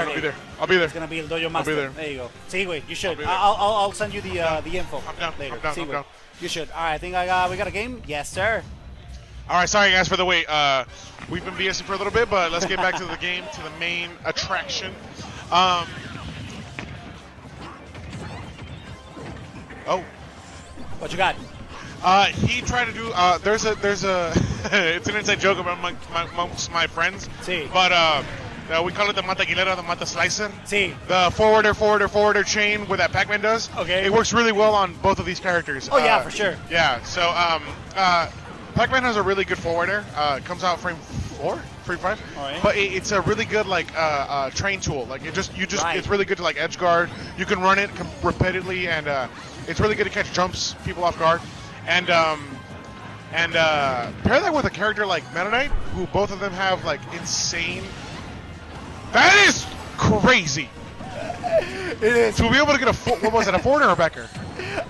I'll be there. I'll be there. It's gonna be El Dojo Master. I'll be there. There you go. See, wait, you should. I'll I'll send you the info I'm down. later. I'm down. See, I'm wait. down. You should. All right, I think we got a game. Yes, sir. All right, sorry guys for the wait. We've been BSing for a little bit, but let's get back to the game, to the main attraction. Oh, What you got? he tried to do. There's a. It's an inside joke amongst my friends. Sí. But we call it the Mata Aguilera, the Mata Slicer. Sí. The forwarder chain where that Pac-Man does. Okay. It works really well on both of these characters. Oh yeah, for sure. Yeah. So Pac-Man has a really good forwarder. It comes out frame 4, frame 5. All right. But it's a really good train tool. Like Right. it's really good to like edge guard. You can run it repeatedly, and it's really good to catch jumps, people off guard, and pair that with a character like Meta Knight, who both of them have like insane. That is crazy. It is. To be able to get what was it, a forwarder or a backer?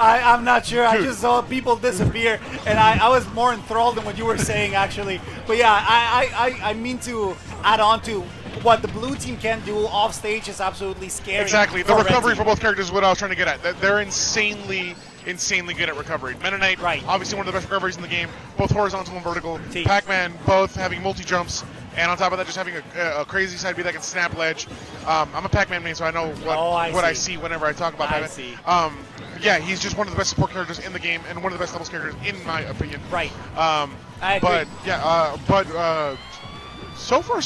I'm not sure. Dude. I just saw people disappear, and I was more enthralled than what you were saying, actually. But yeah, I mean to add on to what the blue team can do off stage is absolutely scary. Exactly. The for red recovery team. for both characters is what I was trying to get at. They're insanely good at recovery. Meta Knight, Right. obviously one of the best recoveries in the game, both horizontal and vertical. T. Pac-Man, both having multi-jumps, and on top of that, just having a crazy side B that can snap ledge. I'm a Pac-Man main, so I know what I see whenever I talk about Pac-Man. see. Yeah, he's just one of the best support characters in the game, and one of the best doubles characters, in my opinion. Right. I agree. But, yeah, so far,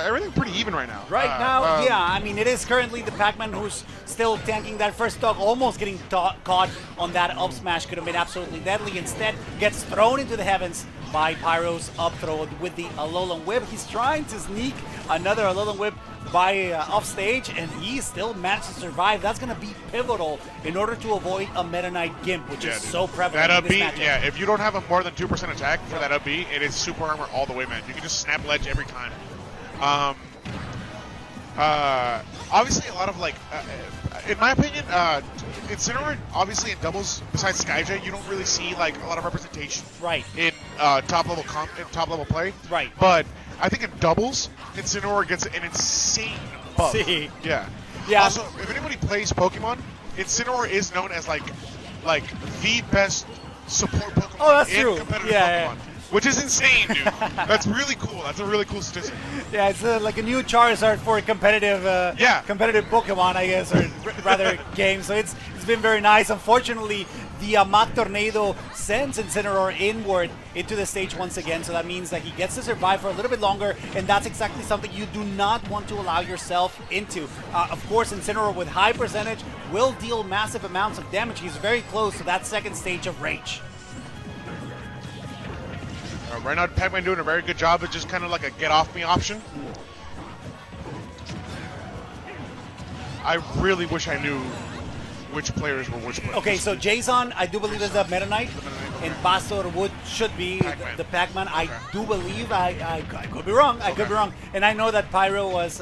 everything pretty even right now. Right now, yeah, I mean, it is currently the Pac-Man who's still tanking that first stock, almost getting caught on that up smash. Could have been absolutely deadly. Instead, gets thrown into the heavens by Pyro's up throw with the Alolan Whip. He's trying to sneak another Alolan Whip by off stage, and he still managed to survive. That's going to be pivotal in order to avoid a Meta Knight Gimp, which is so prevalent That in this up matchup. B, yeah, if you don't have a more than 2% attack for that up B, it is super armor all the way, man. You can just snap ledge every time. Obviously, a lot of in my opinion, Incineroar, obviously in doubles, besides Skyja, you don't really see like a lot of representation. Right. In top level play. Right. But I think in doubles, Incineroar gets an insane buff. See. Yeah. Yeah. Also, if anybody plays Pokemon, Incineroar is known as like the best support Pokemon Oh, that's in true. competitive Yeah, Pokemon. Which is insane, dude. That's really cool. That's a really cool statistic. Yeah, it's like a new Charizard for competitive competitive Pokemon, I guess, or rather game. So it's been very nice. Unfortunately, the Mach Tornado sends Incineroar inward into the stage once again, so that means that he gets to survive for a little bit longer, and that's exactly something you do not want to allow yourself into. Of course, Incineroar with high percentage will deal massive amounts of damage. He's very close to that second stage of Rage. Right now, Pac-Man doing a very good job of just kind of like a get-off-me option. I really wish I knew which players were which players. Okay, so Jsan, I do believe is the Meta Knight, and Pastor should be Pac-Man. the Pac-Man. I do believe. I could be wrong. I could be wrong. And I know that Pyro was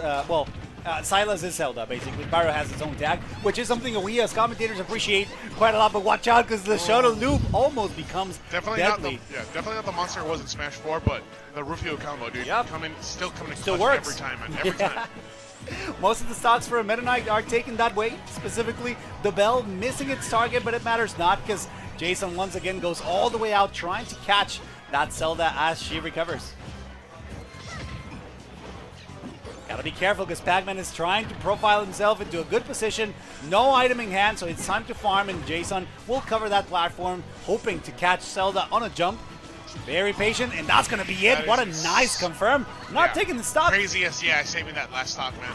Xilas is Zelda, basically. Pyro has its own tag, which is something that we as commentators appreciate quite a lot. But watch out, because the shuttle loop almost becomes Definitely deadly. definitely not the monster it was in Smash 4, but the Rufio combo, dude. Yep. Still coming Still clutch works. every time, man. Every time. Most of the stocks for a Meta Knight are taken that way. Specifically, the Bell missing its target, but it matters not, because Jsan once again goes all the way out trying to catch that Zelda as she recovers. Gotta be careful, because Pac-Man is trying to profile himself into a good position. No item in hand, so it's time to farm, and Jsan will cover that platform, hoping to catch Zelda on a jump. Very patient, and that's gonna be it. What a nice confirm. Not taking the stock. Craziest, saving that last stock, man.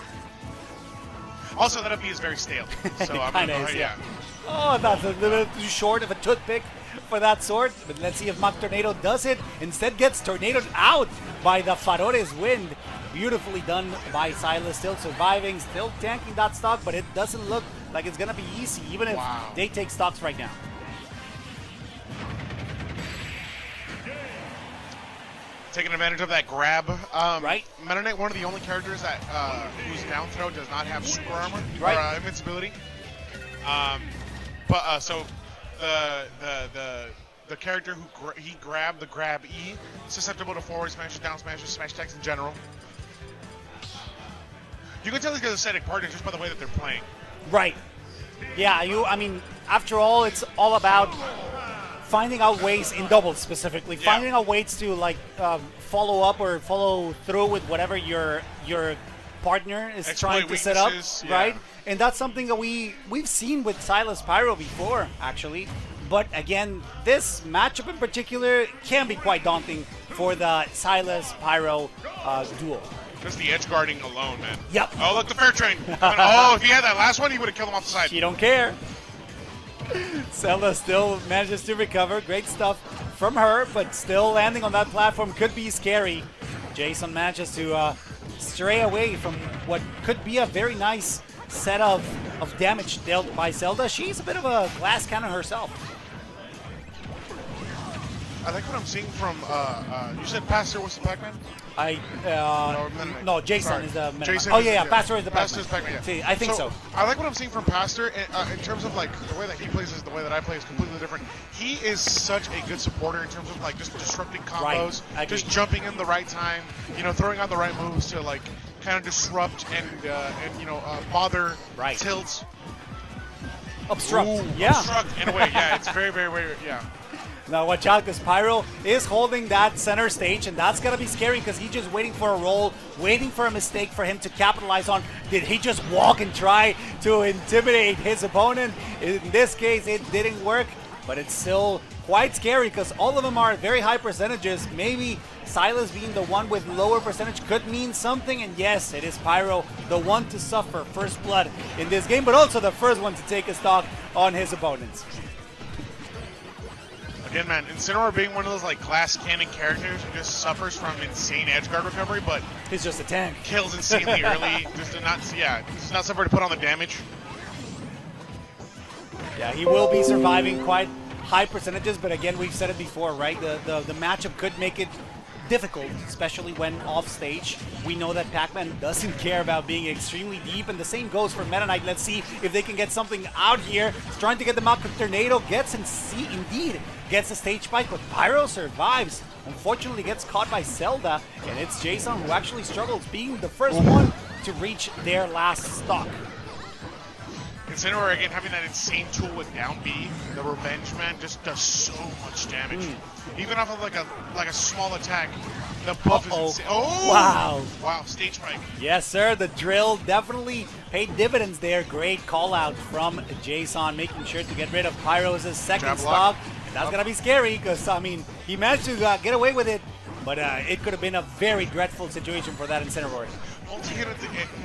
Also, that up B is very stale. So I'm Kinda gonna is, yeah. Oh, that's a little too short of a toothpick for that sword. But let's see if Mach Tornado does it. Instead gets tornadoed out by the Farore's Wind. Beautifully done by Xilas, still surviving, still tanking that stock, but it doesn't look like it's gonna be easy, even if they take stocks right now. Taking advantage of that grab. Right. Meta Knight, one of the only characters that whose down throw does not have super armor Right. or invincibility. So the character who he grabbed the grab E, susceptible to forward smashes, down smashes, smash attacks in general. You can tell these guys are setting partners just by the way that they're playing. Right. Yeah, I mean, after all, it's all about finding out ways in doubles specifically, finding out ways to like follow up or follow through with whatever your partner is trying to set up, right? And that's something that we've seen with Xilas Pyro before, actually. But again, this matchup in particular can be quite daunting for the Xilas Pyro duo. Just the edge guarding alone, man. Yep. Oh, look, the fair train. Oh, if he had that last one, he would have killed him off the side. She don't care. Zelda still manages to recover. Great stuff from her, but still landing on that platform could be scary. Jsan manages to stray away from what could be a very nice set of damage dealt by Zelda. She's a bit of a glass cannon herself. I like what I'm seeing from, you said Pastor was the Pac-man? No, Jsan is the Jsan oh, yeah, Pastor is the Pac-man. Pastor's Pac-Man, yeah. See, I think so. I like what I'm seeing from Pastor in terms of, like, the way that he plays is the way that I play is completely different. He is such a good supporter in terms of, like, just disrupting combos, just jumping in the right time, you know, throwing out the right moves to, like, kind of disrupt and you know, bother, tilt. Obstruct. Ooh, yeah. Obstruct in a way, yeah. It's very, very, very, yeah. Now watch out, because Pyro is holding that center stage, and that's going to be scary because he's just waiting for a roll, waiting for a mistake for him to capitalize on. Did he just walk and try to intimidate his opponent? In this case, it didn't work, but it's still quite scary because all of them are very high percentages. Maybe Xilas being the one with lower percentage could mean something, and yes, it is Pyro, the one to suffer first blood in this game, but also the first one to take a stock on his opponents. Again, man, Incineroar being one of those like glass cannon characters who just suffers from insane edgeguard recovery, but he's just a tank. Kills insanely early. Just not somebody to put on the damage. Yeah, he will be surviving quite high percentages, but again, we've said it before, right? The matchup could make it difficult, especially when off stage. We know that Pac-Man doesn't care about being extremely deep, and the same goes for Meta Knight. Let's see if they can get something out here. He's trying to get the Mach Tornado, gets the stage spike, but Pyro survives. Unfortunately, gets caught by Zelda, and it's Jsan who actually struggles, being the first one to reach their last stock. Incineroar again having that insane tool with down B, the Revenge Man just does so much damage. Even off of like a small attack, the buff is insane. Oh wow! Wow, stage spike. Yes, sir. The drill definitely paid dividends there. Great call out from Jsan, making sure to get rid of Pyro's second stock. And that's gonna be scary because I mean he managed to get away with it, but it could have been a very dreadful situation for that Incineroar.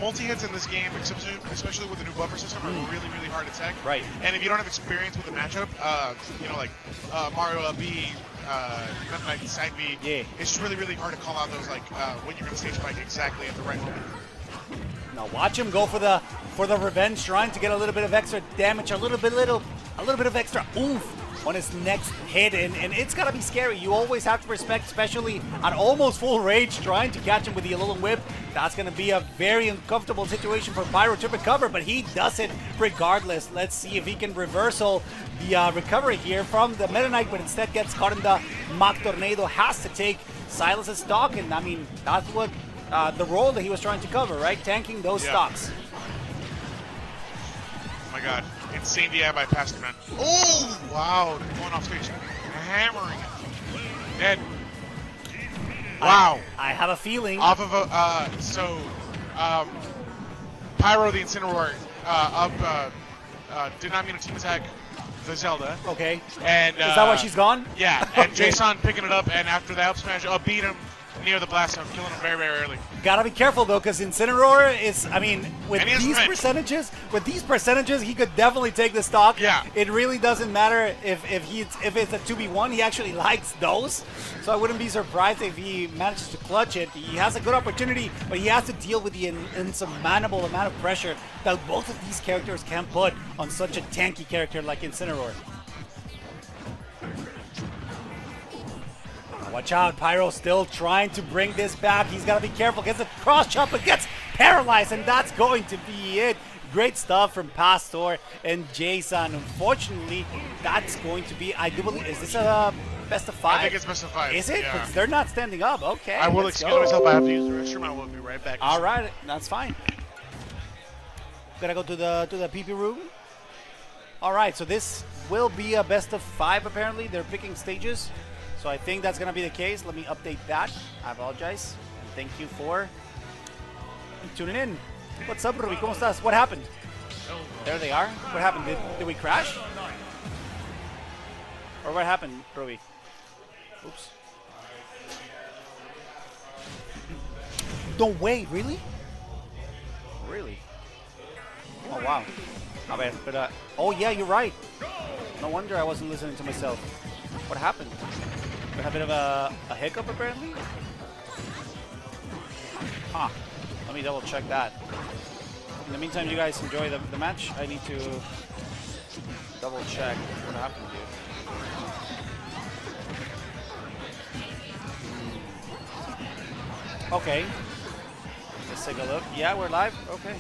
Multi-hits in this game, especially with the new buffer system, are really, really hard to tech. Right. And if you don't have experience with the matchup, you know, like Mario B, Meta Knight side B, it's just really, really hard to call out those like when you're going to stage spike exactly at the right moment. Now watch him go for the revenge, trying to get a little bit of extra damage, a little bit of extra oomph on his next hit, and it's gotta be scary. You always have to respect, especially at almost full rage, trying to catch him with the Alolan Whip. That's gonna be a very uncomfortable situation for Pyro to recover, but he does it regardless. Let's see if he can reversal the recovery here from the Meta Knight, but instead gets caught in the Mach Tornado. Has to take Silas's stock, and I mean that's what the role that he was trying to cover, right? Tanking those stocks. Oh my god. Insane DI by Pastor, man. Oh, wow. Going off stage. Hammering it. Dead. Wow. I have a feeling. Off of a, Pyro the Incineroar did not mean a team attack the Zelda. Okay. And is that why she's gone? Yeah. And Jsan picking it up, and after the up smash, beat him near the blast zone, killing him very, very early. Gotta be careful though, because Incineroar is, I mean, with these percentages, he could definitely take the stock. Yeah. It really doesn't matter if it's a 2v1. He actually likes those, so I wouldn't be surprised if he manages to clutch it. He has a good opportunity, but he has to deal with the insurmountable amount of pressure that both of these characters can put on such a tanky character like Incineroar. Watch out, Pyro still trying to bring this back. He's got to be careful. Gets a cross chop, but gets paralyzed, and that's going to be it. Great stuff from Pastor and Jsan. Unfortunately, that's going to be, I do believe, is this a best of 5? I think it's best of 5. Is it? Yeah. Because they're not standing up. Okay. I will excuse myself. I have to use the restroom. I will be right back. All right. That's fine. Gonna go to the PP room. All right, so this will be a best of 5 apparently. They're picking stages. So I think that's gonna be the case. Let me update that. I apologize. And thank you for tuning in. What's up, Ruby? ¿Cómo estás? What happened? There they are. What happened? Did we crash? Or what happened, Ruby? Oops. No way, really? Really? Oh, wow. A ver, but, oh, yeah, you're right. No wonder I wasn't listening to myself. What happened? We had a bit of a hiccup, apparently? Huh. Let me double check that. In the meantime, you guys enjoy the match. I need to double check what happened here. Okay. Let's take a look. Yeah, we're live. Okay.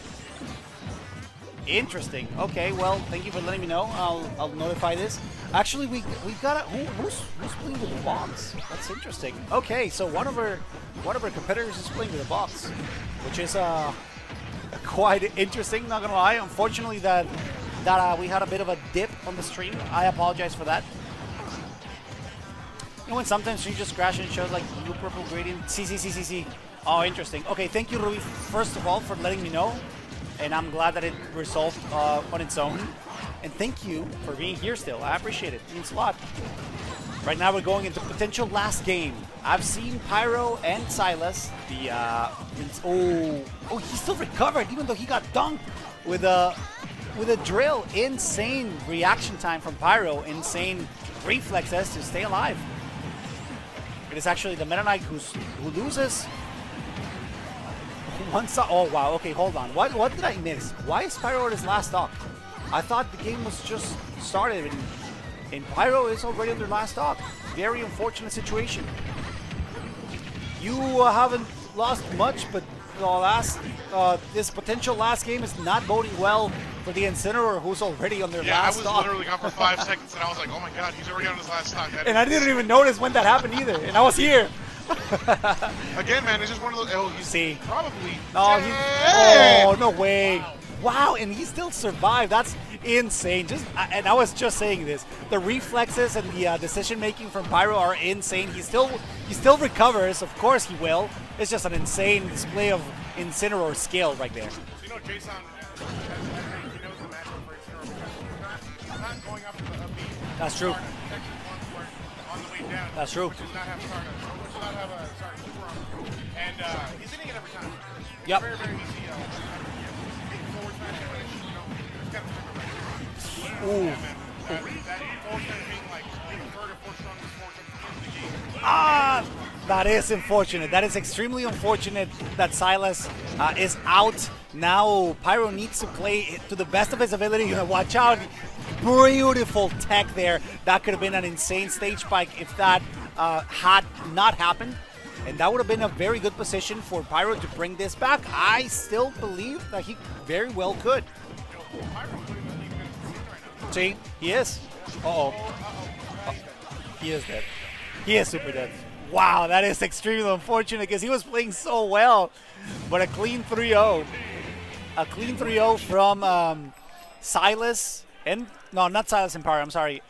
Interesting. Okay, well, thank you for letting me know. I'll notify this. Actually, we got who's playing with the box? That's interesting. Okay, so one of our competitors is playing with the box, which is quite interesting. Not gonna lie. Unfortunately, that we had a bit of a dip on the stream. I apologize for that. You know when sometimes you just crash and it shows like blue purple gradient. See. Oh, interesting. Okay, thank you, Ruby. First of all, for letting me know. And I'm glad that it resolved on its own. And thank you for being here still. I appreciate it. It means a lot. Right now we're going into potential last game. I've seen Pyro and Xilas. Oh, he still recovered even though he got dunked with a drill. Insane reaction time from Pyro. Insane reflexes to stay alive. It is actually the Meta Knight who loses. Oh wow, okay, hold on. What did I miss? Why is Pyro at his last stock? I thought the game was just started and Pyro is already on their last stock. Very unfortunate situation. You haven't lost much, but this potential last game is not boding well for the Incineroar, who's already on their last stock. Yeah, I was literally gone for 5 seconds and I was like, oh my god, he's already on his last stock. And I didn't even notice when that happened either, and I was here. Again, man, it's just one of those. Oh, see, probably. No, oh, no way! Wow, and he still survived. That's insane. And I was just saying this. The reflexes and the decision making from Pyro are insane. He still recovers. Of course, he will. It's just an insane display of Incineroar skill right there. So you know, Jsan, he knows the matchup for Incineroar. He's not going after the beat. That's true. On the way down. That's true. Which does not have super on. And he's hitting it every time. Yep. Very, very easy. Forward smash finish, it's got to Ooh. that forward smash being like the third or fourth strongest forward in the game. That is unfortunate. That is extremely unfortunate that Xilas is out. Now Pyro needs to play to the best of his ability. Watch out. Beautiful tech there. That could have been an insane stage spike if that had not happened. And that would have been a very good position for Pyro to bring this back. I still believe that he very well could. See, he is. He is dead. He is super dead. Wow, that is extremely unfortunate because he was playing so well. But a clean 3-0. A clean 3-0 from Xilas and... No, not Xilas and Pyro, I'm sorry.